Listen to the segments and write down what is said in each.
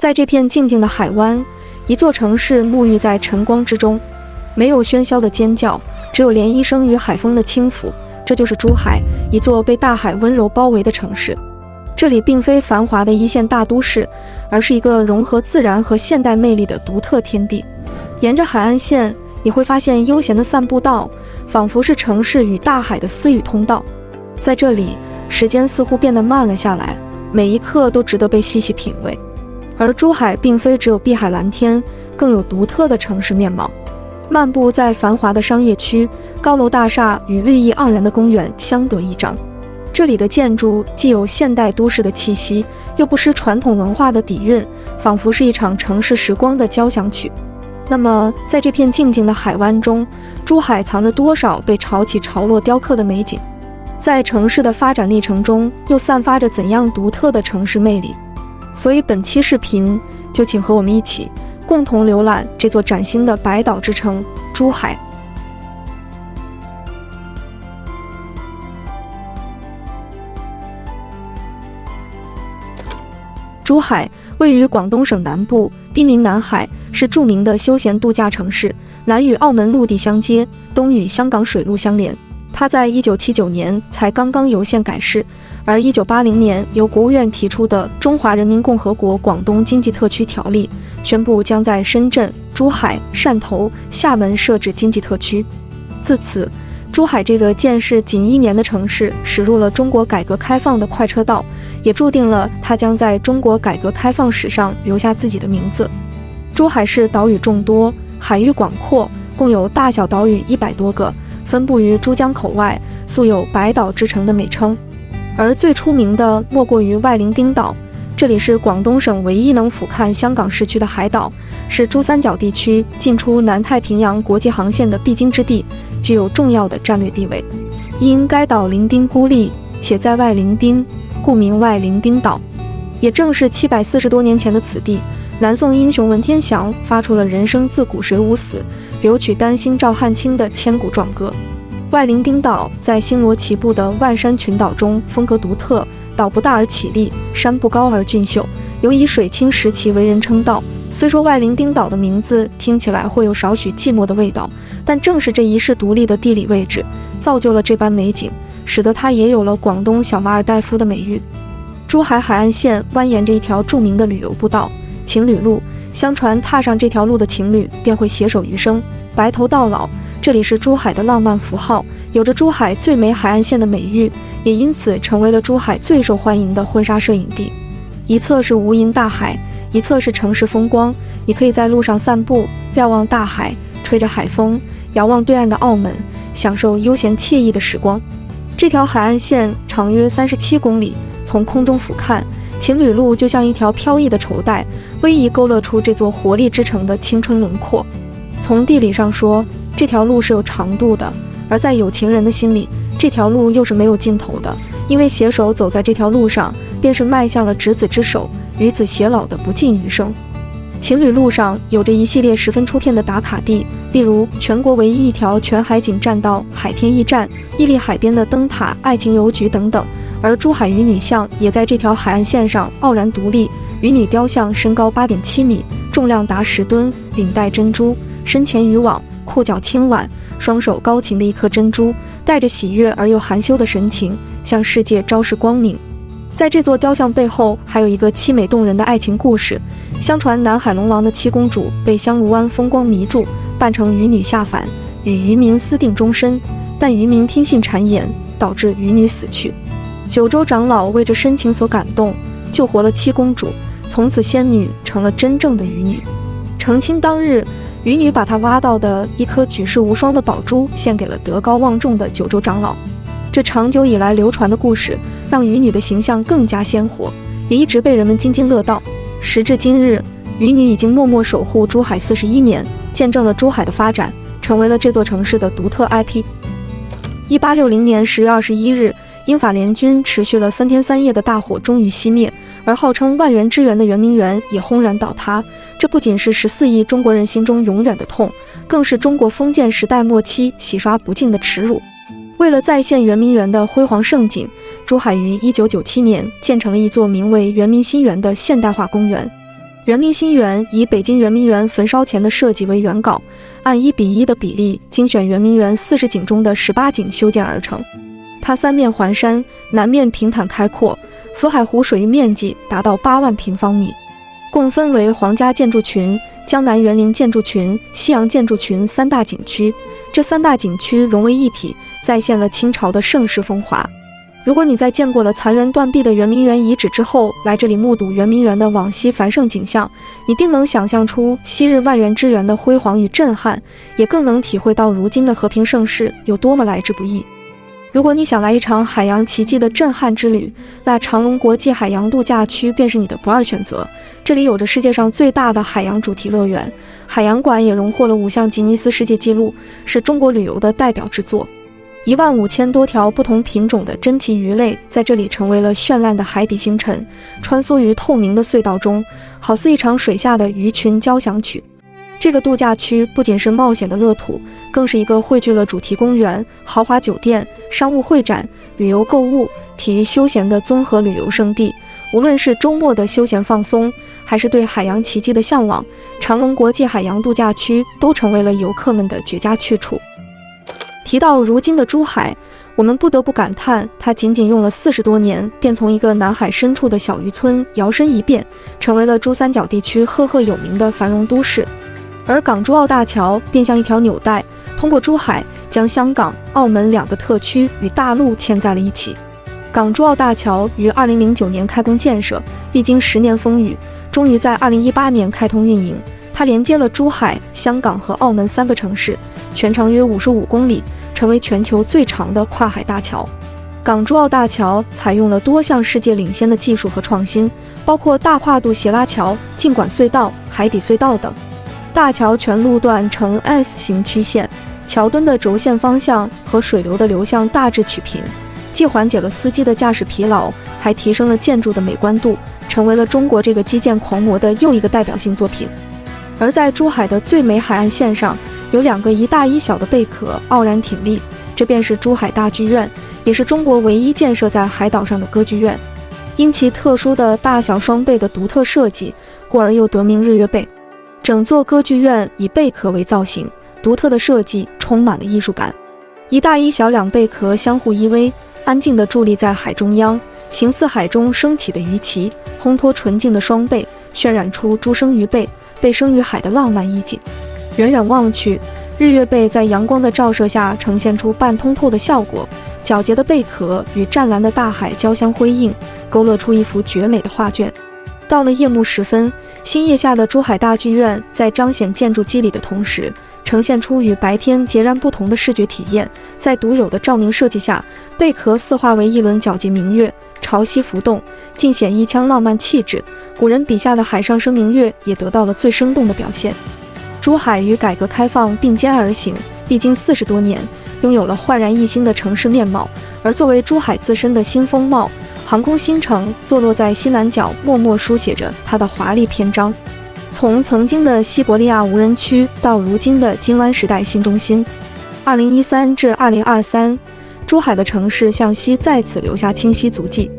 在这片静静的海湾，一座城市沐浴在晨光之中，没有喧嚣的尖叫，只有涟漪声与海风的轻抚。这就是珠海，一座被大海温柔包围的城市。这里并非繁华的一线大都市，而是一个融合自然和现代魅力的独特天地。沿着海岸线，你会发现悠闲的散步道，仿佛是城市与大海的私语通道。在这里，时间似乎变得慢了下来，每一刻都值得被细细品味。而珠海并非只有碧海蓝天，更有独特的城市面貌。漫步在繁华的商业区，高楼大厦与绿意盎然的公园相得益彰。这里的建筑既有现代都市的气息，又不失传统文化的底蕴，仿佛是一场城市时光的交响曲。那么，在这片静静的海湾中，珠海藏着多少被潮起潮落雕刻的美景？在城市的发展历程中，又散发着怎样独特的城市魅力？所以本期视频就请和我们一起共同浏览这座崭新的百岛之城珠海。珠海位于广东省南部，濒临南海，是著名的休闲度假城市，南与澳门陆地相接，东与香港水路相连。它在1979年才刚刚由县改市，而1980年由国务院提出的《中华人民共和国广东经济特区条例》宣布将在深圳、珠海、汕头、厦门设置经济特区。自此，珠海这个建市仅1年的城市驶入了中国改革开放的快车道，也注定了它将在中国改革开放史上留下自己的名字。珠海市岛屿众多，海域广阔，共有大小岛屿100多个，分布于珠江口外，素有百岛之城的美称。而最出名的莫过于外伶仃岛，这里是广东省唯一能俯瞰香港市区的海岛，是珠三角地区进出南太平洋国际航线的必经之地，具有重要的战略地位。因该岛伶仃孤立，且在外伶仃，故名外伶仃岛。也正是740多年前的此地，南宋英雄文天祥发出了人生自古谁无死，留取丹心照汗青的千古壮歌。外伶仃岛在星罗棋布的万山群岛中风格独特，岛不大而绮丽，山不高而俊秀，尤以水清石奇为人称道。虽说外伶仃岛的名字听起来会有少许寂寞的味道，但正是这一世独立的地理位置，造就了这般美景，使得它也有了广东小马尔代夫的美誉。珠海海岸线蜿蜒着一条著名的旅游步道——情侣路，相传踏上这条路的情侣便会携手余生，白头到老。这里是珠海的浪漫符号，有着珠海最美海岸线的美誉，也因此成为了珠海最受欢迎的婚纱摄影地。一侧是无垠大海，一侧是城市风光，你可以在路上散步，瞭望大海，吹着海风，遥望对岸的澳门，享受悠闲惬意的时光。这条海岸线长约37公里，从空中俯瞰，情侣路就像一条飘逸的绸带，逶迤勾勒出这座活力之城的青春轮廓。从地理上说，这条路是有长度的，而在有情人的心里，这条路又是没有尽头的，因为携手走在这条路上，便是迈向了执子之手，与子偕老的不尽余生。情侣路上有着一系列十分出片的打卡地，例如全国唯一一条全海景栈道海天驿站、屹立海边的灯塔爱情邮局等等。而珠海渔女像也在这条海岸线上傲然独立，渔女雕像身高8.7米，重量达10吨，领带珍珠，身前渔网，裤脚轻挽，双手高擎的一颗珍珠，带着喜悦而又含羞的神情，向世界昭示光明。在这座雕像背后，还有一个凄美动人的爱情故事。相传南海龙王的七公主被香炉湾风光迷住，扮成渔女下凡，与渔民私定终身，但渔民听信谗言，导致渔女死去。九州长老为这深情所感动，救活了七公主，从此仙女成了真正的渔女。成亲当日，渔女把她挖到的一颗举世无双的宝珠献给了德高望重的九州长老。这长久以来流传的故事，让渔女的形象更加鲜活，也一直被人们津津乐道。时至今日，渔女已经默默守护珠海41年，见证了珠海的发展，成为了这座城市的独特 IP。1860年10月21日，英法联军持续了3天3夜的大火终于熄灭，而号称万元之源的圆明园也轰然倒塌。这不仅是14亿中国人心中永远的痛，更是中国封建时代末期洗刷不尽的耻辱。为了再现圆明园的辉煌盛景，珠海于1997年建成了一座名为圆明新园的现代化公园。圆明新园以北京圆明园焚烧前的设计为原稿，按1:1的比例精选圆明园40景中的18景修建而成。它三面环山，南面平坦开阔，福海湖水域面积达到8万平方米，共分为皇家建筑群、江南园林建筑群、西洋建筑群3大景区。这3大景区融为一体，再现了清朝的盛世风华。如果你在见过了残垣断壁的圆明园遗址之后，来这里目睹圆明园的往昔繁盛景象，你定能想象出昔日万园之园的辉煌与震撼，也更能体会到如今的和平盛世有多么来之不易。如果你想来一场海洋奇迹的震撼之旅，那长隆国际海洋度假区便是你的不二选择。这里有着世界上最大的海洋主题乐园，海洋馆也荣获了5项吉尼斯世界纪录，是中国旅游的代表之作。15000多条不同品种的珍奇鱼类在这里成为了绚烂的海底星辰，穿梭于透明的隧道中，好似一场水下的鱼群交响曲。这个度假区不仅是冒险的乐土，更是一个汇聚了主题公园、豪华酒店、商务会展、旅游购物、体育休闲的综合旅游胜地。无论是周末的休闲放松，还是对海洋奇迹的向往，长隆国际海洋度假区都成为了游客们的绝佳去处。提到如今的珠海，我们不得不感叹，它仅仅用了40多年，便从一个南海深处的小渔村摇身一变，成为了珠三角地区赫赫有名的繁荣都市。而港珠澳大桥便像一条纽带，通过珠海将香港、澳门2个特区与大陆牵在了一起。港珠澳大桥于2009年开工建设，历经10年风雨，终于在2018年开通运营。它连接了珠海、香港和澳门3个城市，全长约55公里，成为全球最长的跨海大桥。港珠澳大桥采用了多项世界领先的技术和创新，包括大跨度斜拉桥、径管隧道、海底隧道等。大桥全路段呈 S 型曲线，桥墩的轴线方向和水流的流向大致曲平，既缓解了司机的驾驶疲劳，还提升了建筑的美观度，成为了中国这个基建狂魔的又一个代表性作品。而在珠海的最美海岸线上，有2个一大一小的贝壳傲然挺立，这便是珠海大剧院，也是中国唯一建设在海岛上的歌剧院。因其特殊的大小双贝的独特设计，故而又得名日月贝。整座歌剧院以贝壳为造型，独特的设计充满了艺术感。一大一小2贝壳相互依偎，安静地伫立在海中央，形似海中升起的鱼鳍，烘托纯净的双贝，渲染出珠生于贝，贝生于海的浪漫意境。远远望去，日月贝在阳光的照射下呈现出半通透的效果，皎洁的贝壳与湛蓝的大海交相辉映，勾勒出一幅绝美的画卷。到了夜幕时分，星夜下的珠海大剧院在彰显建筑肌理的同时，呈现出与白天截然不同的视觉体验。在独有的照明设计下，贝壳似化为一轮皎洁明月，潮汐浮动，尽显一腔浪漫气质。古人笔下的海上生明月也得到了最生动的表现。珠海与改革开放并肩而行，历经40多年，拥有了焕然一新的城市面貌。而作为珠海自身的新风貌，航空新城坐落在西南角，默默书写着它的华丽篇章。从曾经的西伯利亚无人区到如今的金湾时代新中心，2013至2023，珠海的城市向西再次留下清晰足迹。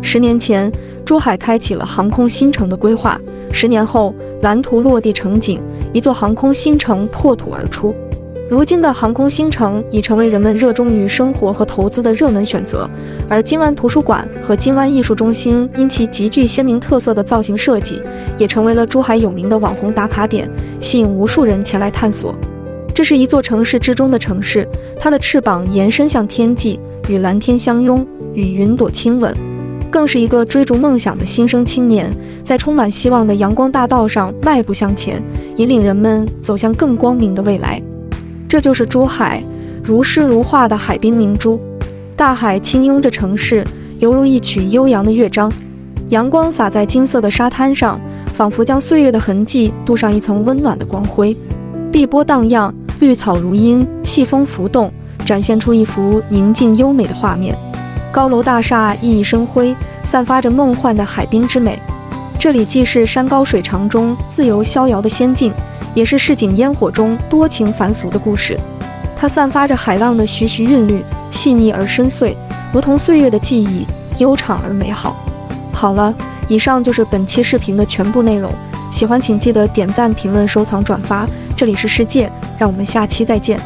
10年前，珠海开启了航空新城的规划，10年后，蓝图落地成景，一座航空新城破土而出。如今的航空新城已成为人们热衷于生活和投资的热门选择，而金湾图书馆和金湾艺术中心因其极具鲜明特色的造型设计，也成为了珠海有名的网红打卡点，吸引无数人前来探索。这是一座城市之中的城市，它的翅膀延伸向天际，与蓝天相拥，与云朵亲吻，更是一个追逐梦想的新生青年，在充满希望的阳光大道上迈步向前，引领人们走向更光明的未来。这就是珠海，如诗如画的海滨明珠。大海轻拥着城市，犹如一曲悠扬的乐章。阳光洒在金色的沙滩上，仿佛将岁月的痕迹镀上一层温暖的光辉。碧波荡漾，绿草如茵，细风浮动，展现出一幅宁静优美的画面。高楼大厦熠熠生辉，散发着梦幻的海滨之美。这里既是山高水长中自由逍遥的仙境，也是市井烟火中多情凡俗的故事。它散发着海浪的徐徐韵律，细腻而深邃，如同岁月的记忆，悠长而美好。好了，以上就是本期视频的全部内容，喜欢请记得点赞、评论、收藏、转发。这里是世界，让我们下期再见。